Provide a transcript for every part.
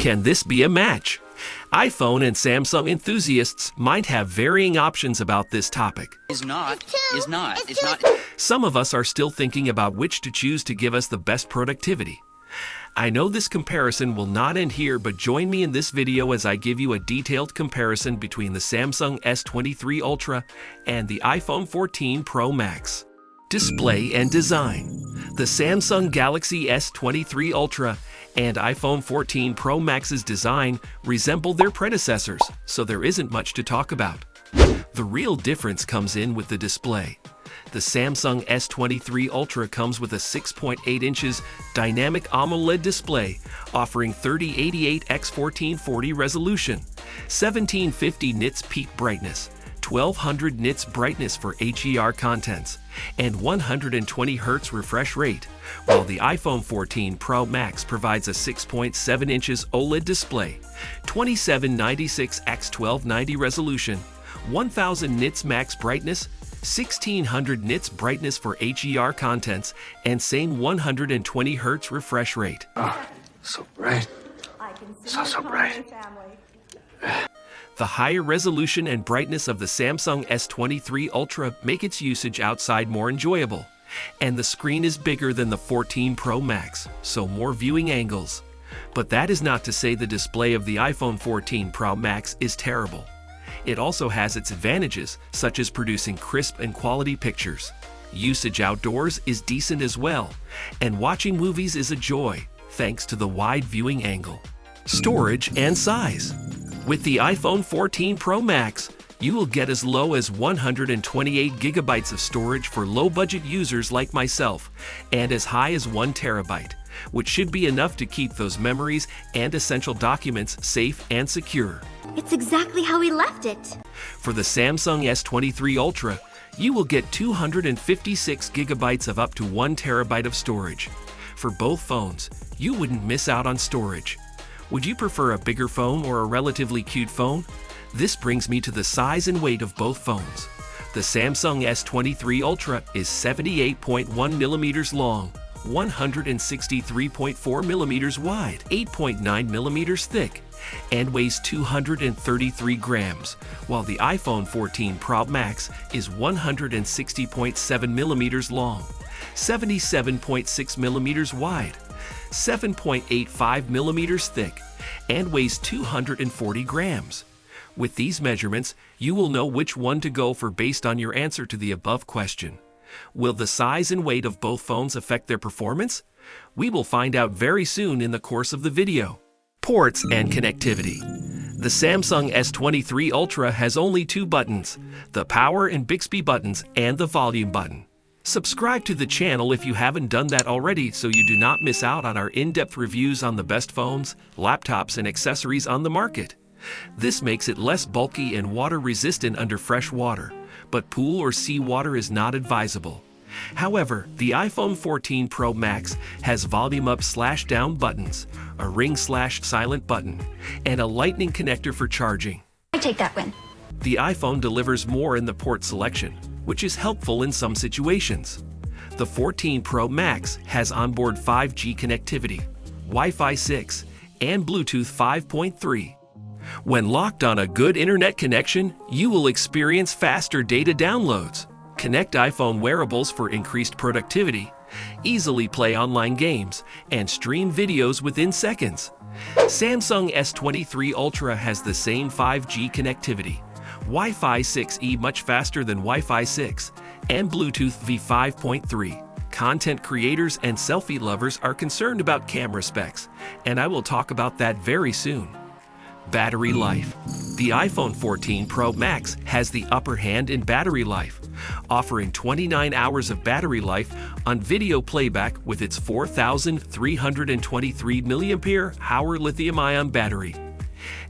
Can this be a match? iPhone and Samsung enthusiasts might have varying options about this topic. It's not. Some of us are still thinking about which to choose to give us the best productivity. I know this comparison will not end here, but join me in this video as I give you a detailed comparison between the Samsung S23 Ultra and the iPhone 14 Pro Max. Display and design. The Samsung Galaxy S23 Ultra and iPhone 14 Pro Max's design resemble their predecessors, so there isn't much to talk about. The real difference comes in with the display. The Samsung S23 Ultra comes with a 6.8 inches dynamic AMOLED display offering 3088x1440 resolution, 1750 nits peak brightness, 1200 nits brightness for HDR contents, and 120 Hz refresh rate, while the iPhone 14 Pro Max provides a 6.7 inches OLED display, 2796x1290 resolution, 1000 nits max brightness, 1600 nits brightness for HDR contents, and same 120 Hz refresh rate. Oh, so bright. So bright. The higher resolution and brightness of the Samsung S23 Ultra make its usage outside more enjoyable, and the screen is bigger than the 14 Pro Max, so more viewing angles. But that is not to say the display of the iPhone 14 Pro Max is terrible. It also has its advantages, such as producing crisp and quality pictures. Usage outdoors is decent as well, and watching movies is a joy, thanks to the wide viewing angle. Storage and size. With the iPhone 14 Pro Max, you will get as low as 128 gigabytes of storage for low-budget users like myself, and as high as 1 terabyte, which should be enough to keep those memories and essential documents safe and secure. It's exactly how we left it. For the Samsung S23 Ultra, you will get 256 gigabytes of up to 1 terabyte of storage. For both phones, you wouldn't miss out on storage. Would you prefer a bigger phone or a relatively cute phone? This brings me to the size and weight of both phones. The Samsung S23 Ultra is 78.1 millimeters long, 163.4 millimeters wide, 8.9 millimeters thick, and weighs 233 grams, while the iPhone 14 Pro Max is 160.7 millimeters long, 77.6 millimeters wide, 7.85 millimeters thick, and weighs 240 grams. With these measurements, you will know which one to go for based on your answer to the above question. Will the size and weight of both phones affect their performance? We will find out very soon in the course of the video. Ports and connectivity. The Samsung S23 Ultra has only 2 buttons, the power and Bixby buttons and the volume button. Subscribe to the channel if you haven't done that already so you do not miss out on our in-depth reviews on the best phones, laptops, and accessories on the market. This makes it less bulky and water-resistant under fresh water, but pool or seawater is not advisable. However, the iPhone 14 Pro Max has volume up/down buttons, a ring/silent button, and a lightning connector for charging. I take that win. The iPhone delivers more in the port selection, which is helpful in some situations. The 14 Pro Max has onboard 5G connectivity, Wi-Fi 6, and Bluetooth 5.3. When locked on a good internet connection, you will experience faster data downloads, connect iPhone wearables for increased productivity, easily play online games, and stream videos within seconds. Samsung S23 Ultra has the same 5G connectivity, Wi-Fi 6E much faster than Wi-Fi 6, and Bluetooth V5.3. Content creators and selfie lovers are concerned about camera specs, and I will talk about that very soon. Battery life. The iPhone 14 Pro Max has the upper hand in battery life, offering 29 hours of battery life on video playback with its 4,323 mAh lithium-ion battery.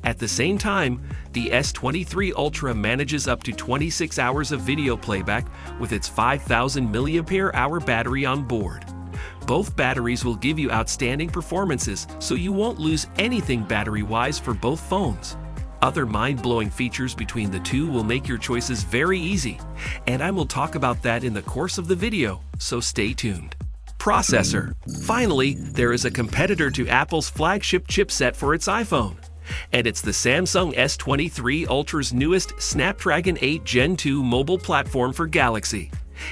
At the same time, the S23 Ultra manages up to 26 hours of video playback with its 5,000 mAh battery on board. Both batteries will give you outstanding performances, so you won't lose anything battery-wise for both phones. Other mind-blowing features between the two will make your choices very easy, and I will talk about that in the course of the video, so stay tuned. Processor. Finally, there is a competitor to Apple's flagship chipset for its iPhone. And it's the Samsung S23 Ultra's newest Snapdragon 8 Gen 2 mobile platform for Galaxy.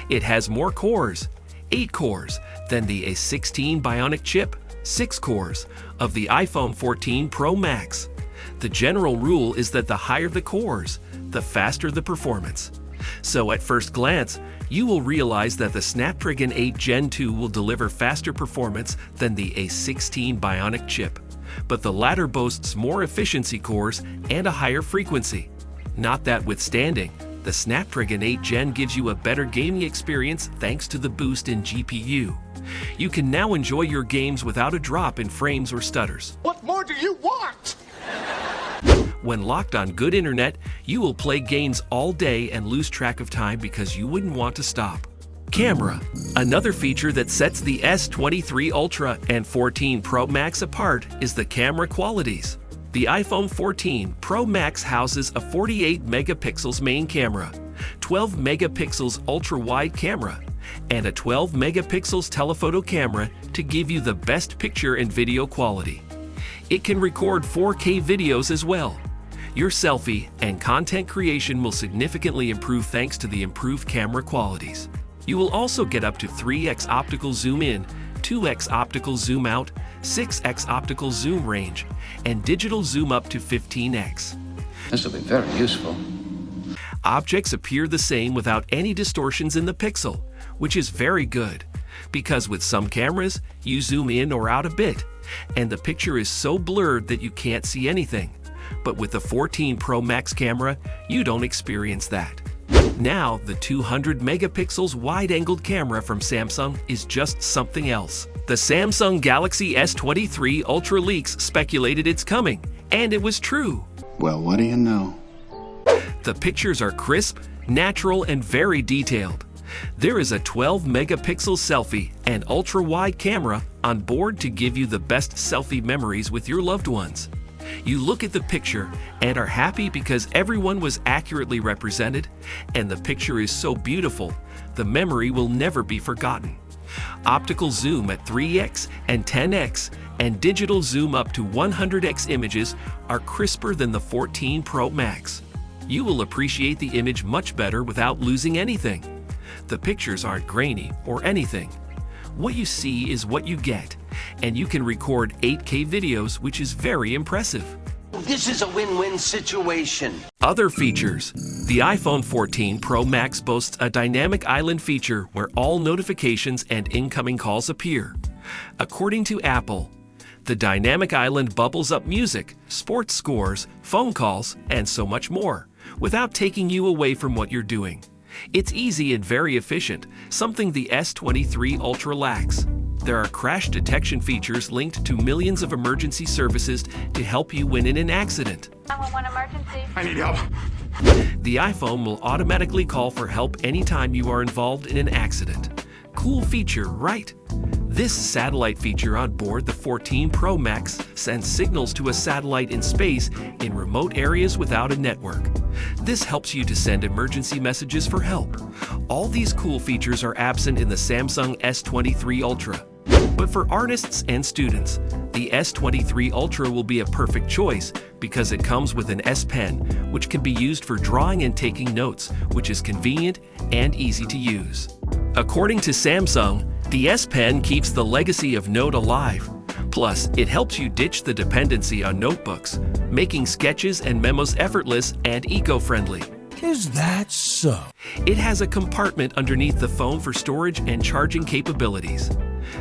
It has more cores, 8 cores, than the A16 Bionic chip, 6 cores, of the iPhone 14 Pro Max. The general rule is that the higher the cores, the faster the performance. So at first glance, you will realize that the Snapdragon 8 Gen 2 will deliver faster performance than the A16 Bionic chip, but the latter boasts more efficiency cores and a higher frequency. Not that withstanding, the Snapdragon 8 Gen gives you a better gaming experience thanks to the boost in GPU. You can now enjoy your games without a drop in frames or stutters. What more do you want? When locked on good internet, you will play games all day and lose track of time because you wouldn't want to stop. Camera. Another feature that sets the S23 Ultra and 14 Pro Max apart is the camera qualities. The iPhone 14 Pro Max houses a 48 megapixels main camera, 12 megapixels ultra-wide camera, and a 12 megapixels telephoto camera to give you the best picture and video quality. It can record 4K videos as well. Your selfie and content creation will significantly improve thanks to the improved camera qualities. You will also get up to 3x optical zoom in, 2x optical zoom out, 6x optical zoom range, and digital zoom up to 15x. This will be very useful. Objects appear the same without any distortions in the pixel, which is very good, because with some cameras, you zoom in or out a bit, and the picture is so blurred that you can't see anything. But with the 14 Pro Max camera, you don't experience that. Now, the 200 megapixels wide-angled camera from Samsung is just something else. The Samsung Galaxy S23 Ultra leaks speculated it's coming, and it was true. Well, what do you know? The pictures are crisp, natural, and very detailed. There is a 12 megapixel selfie and ultra-wide camera on board to give you the best selfie memories with your loved ones. You look at the picture and are happy because everyone was accurately represented, and the picture is so beautiful, the memory will never be forgotten. Optical zoom at 3x and 10x and digital zoom up to 100x images are crisper than the 14 Pro Max. You will appreciate the image much better without losing anything. The pictures aren't grainy or anything. What you see is what you get, and you can record 8K videos, which is very impressive. This is a win-win situation. Other features. The iPhone 14 Pro Max boasts a dynamic island feature where all notifications and incoming calls appear. According to Apple, the dynamic island bubbles up music, sports scores, phone calls, and so much more, without taking you away from what you're doing. It's easy and very efficient, something the S23 Ultra lacks. There are crash detection features linked to millions of emergency services to help you when in an accident. 911 emergency. I need help. The iPhone will automatically call for help anytime you are involved in an accident. Cool feature, right? This satellite feature on board the 14 Pro Max sends signals to a satellite in space in remote areas without a network. This helps you to send emergency messages for help. All these cool features are absent in the Samsung S23 Ultra. But for artists and students, the S23 Ultra will be a perfect choice because it comes with an S Pen, which can be used for drawing and taking notes, which is convenient and easy to use. According to Samsung, the S Pen keeps the legacy of Note alive. Plus, it helps you ditch the dependency on notebooks, making sketches and memos effortless and eco-friendly. Is that so? It has a compartment underneath the phone for storage and charging capabilities.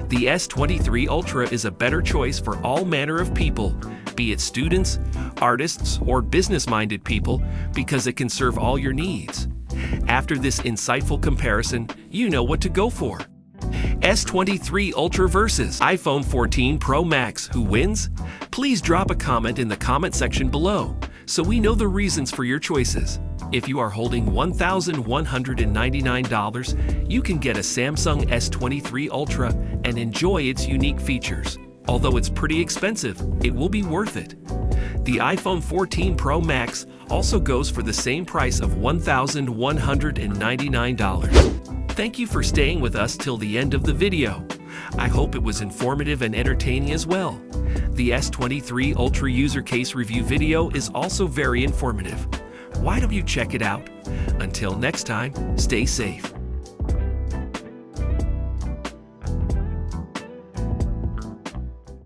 The S23 Ultra is a better choice for all manner of people, be it students, artists, or business-minded people, because it can serve all your needs. After this insightful comparison, you know what to go for. S23 Ultra versus iPhone 14 Pro Max, who wins? Please drop a comment in the comment section below so we know the reasons for your choices. If you are holding $1,199, you can get a Samsung S23 Ultra and enjoy its unique features. Although it's pretty expensive, it will be worth it. The iPhone 14 Pro Max also goes for the same price of $1,199. Thank you for staying with us till the end of the video. I hope it was informative and entertaining as well. The S23 Ultra user case review video is also very informative. Why don't you check it out? Until next time, stay safe.